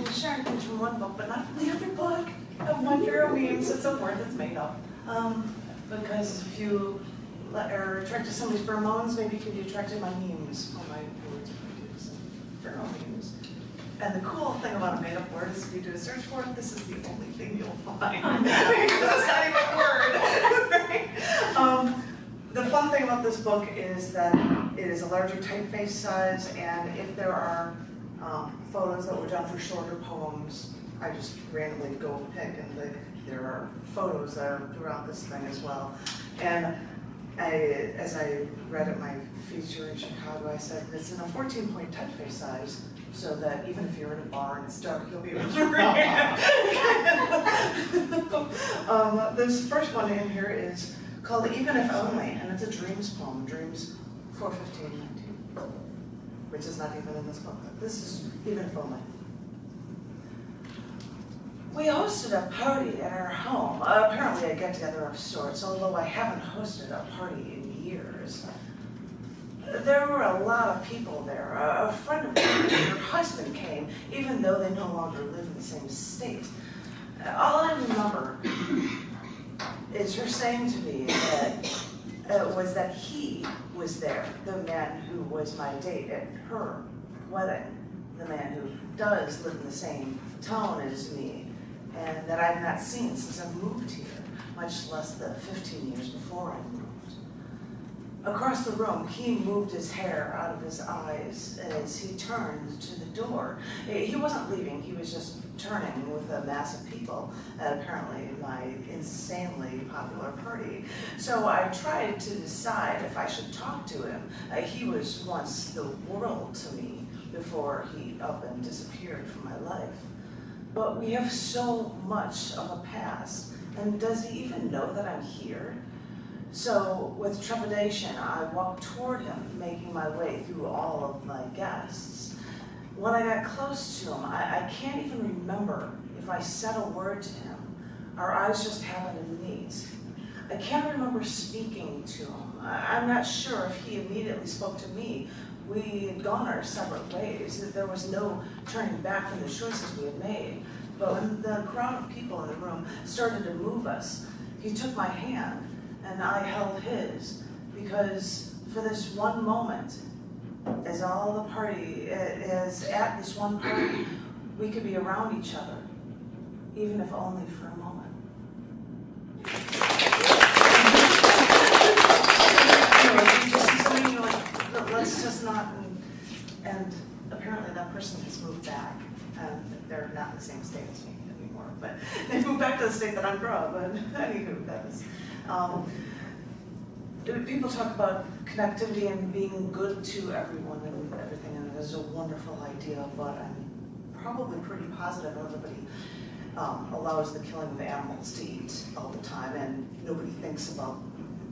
sharing things from one book, but not from the other book. Of my favorite memes, it's a word that's made up. Because if you are attracted to somebody's pheromones, maybe you can be attracted to my memes. Oh, my words are pheromones. And the cool thing about a made-up word is if you do a search for it, this is the only thing you'll find. Because it's not even a word. Right? The fun thing about this book is that it is a larger typeface size, and if there are photos that were done for shorter poems, I just randomly go pick, and there are photos that are throughout this thing as well. And as I read at my feature in Chicago, I said it's in a 14-point typeface size, so that even if you're in a bar and it's dark, you'll be able to read it. This first one in here is called Even If Only, and it's a dreams poem, Dreams 4/15/19, which is not even in this book. This is Even If Only. We hosted a party at our home, apparently a get-together of sorts, although I haven't hosted a party in years. There were a lot of people there. A friend of mine and her husband came, even though they no longer live in the same state. All I remember is her saying to me that was that he was there, the man who was my date at her wedding, the man who does live in the same town as me, and that I've not seen since I moved here, much less the 15 years before I moved. Across the room, he moved his hair out of his eyes as he turned to the door. He wasn't leaving, he was just turning with a mass of people at apparently my insanely popular party. So I tried to decide if I should talk to him. He was once the world to me before he up and disappeared from my life. But we have so much of a past, and does he even know that I'm here? So with trepidation, I walked toward him, making my way through all of my guests. When I got close to him, I can't even remember if I said a word to him. Our eyes just happened to meet. I can't remember speaking to him. I'm not sure if he immediately spoke to me. We had gone our separate ways. There was no turning back from the choices we had made. But when the crowd of people in the room started to move us, he took my hand, and I held his, because for this one moment, as all the party is at this one party, we could be around each other, even if only for a moment. Anyway, just something you're like, let's just not, and apparently that person has moved back, and they're not in the same state as me anymore, but they moved back to the state that I'm from, but anywho, that was. People talk about connectivity and being good to everyone and everything, and it is a wonderful idea, but I'm probably pretty positive everybody allows the killing of animals to eat all the time, and nobody thinks about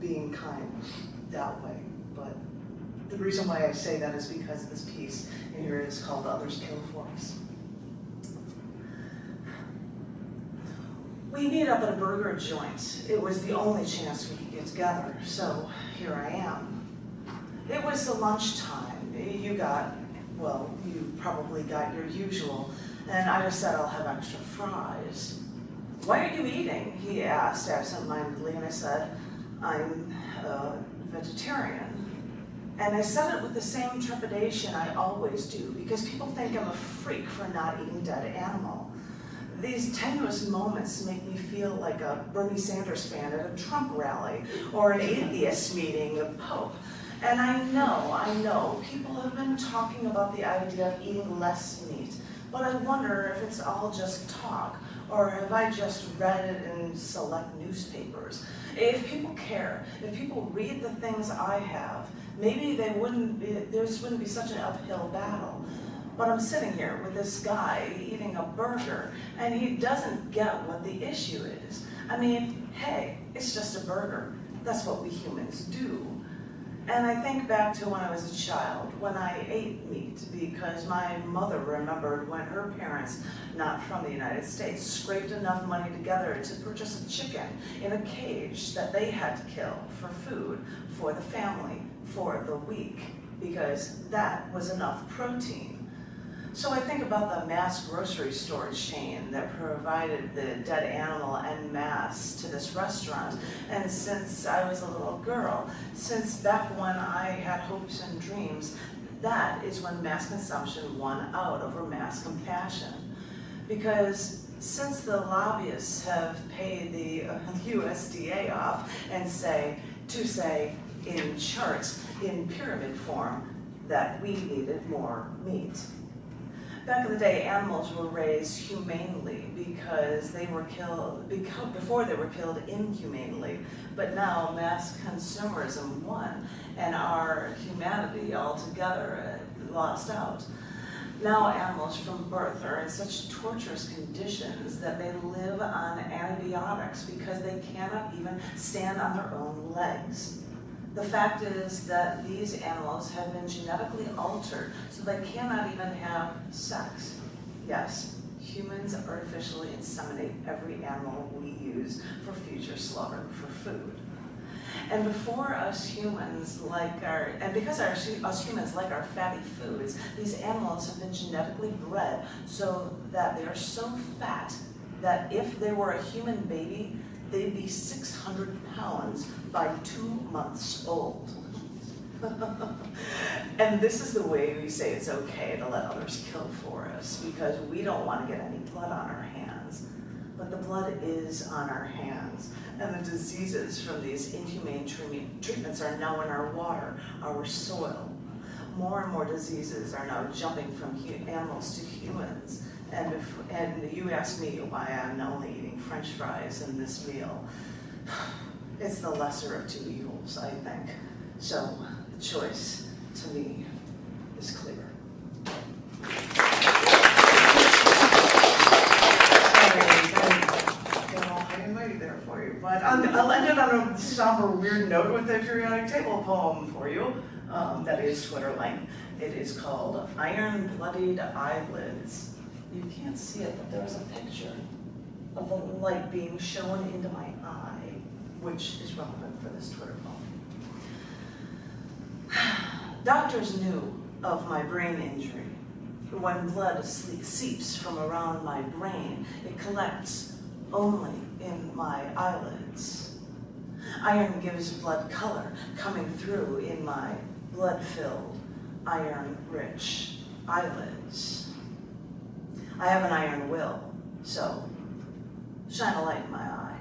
being kind that way. But the reason why I say that is because this piece in here is called Others Kill For Us. We meet up at a burger joint. It was the only chance we could get together, so here I am. It was the lunchtime. You probably got your usual, and I just said I'll have extra fries. Why are you eating? He asked absentmindedly, and I said, I'm a vegetarian. And I said it with the same trepidation I always do, because people think I'm a freak for not eating dead animal. These tenuous moments make me feel like a Bernie Sanders fan at a Trump rally or an atheist meeting the Pope. And I know, people have been talking about the idea of eating less meat, but I wonder if it's all just talk, or have I just read it in select newspapers? If people care, if people read the things I have, maybe this wouldn't be such an uphill battle. But I'm sitting here with this guy eating a burger, and he doesn't get what the issue is. I mean, hey, it's just a burger. That's what we humans do. And I think back to when I was a child, when I ate meat, because my mother remembered when her parents, not from the United States, scraped enough money together to purchase a chicken in a cage that they had to kill for food, for the family, for the week, because that was enough protein. So I think about the mass grocery store chain that provided the dead animal en masse to this restaurant. And since I was a little girl, since back when I had hopes and dreams, that is when mass consumption won out over mass compassion. Because since the lobbyists have paid the USDA off and say in charts, in pyramid form, that we needed more meat. Back in the day, animals were raised humanely because they were killed, before they were killed inhumanely. But now mass consumerism won, and our humanity altogether lost out. Now animals from birth are in such torturous conditions that they live on antibiotics because they cannot even stand on their own legs. The fact is that these animals have been genetically altered so they cannot even have sex. Yes, humans artificially inseminate every animal we use for future slaughter for food. And before us humans like us humans like our fatty foods, these animals have been genetically bred so that they are so fat that if they were a human baby, they'd be 600 pounds by 2 months old. And this is the way we say it's okay to let others kill for us, because we don't want to get any blood on our hands. But the blood is on our hands, and the diseases from these inhumane treatments are now in our water, our soil. More and more diseases are now jumping from animals to humans. And you ask me why I'm only eating French fries in this meal. It's the lesser of two evils, I think. So the choice, to me, is clear. There for you, but I'll end it on a somber, weird note with a periodic table poem for you. That is Twitter link. It is called Iron Bloodied Eyelids. You can't see it, but there's a picture of the light being shown into my eye, which is relevant for this Twitter poem. Doctors knew of my brain injury. When blood seeps from around my brain, it collects only in my eyelids. Iron gives blood color coming through in my blood-filled, iron-rich eyelids. I have an iron will, so shine a light in my eye.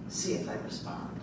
See if I respond.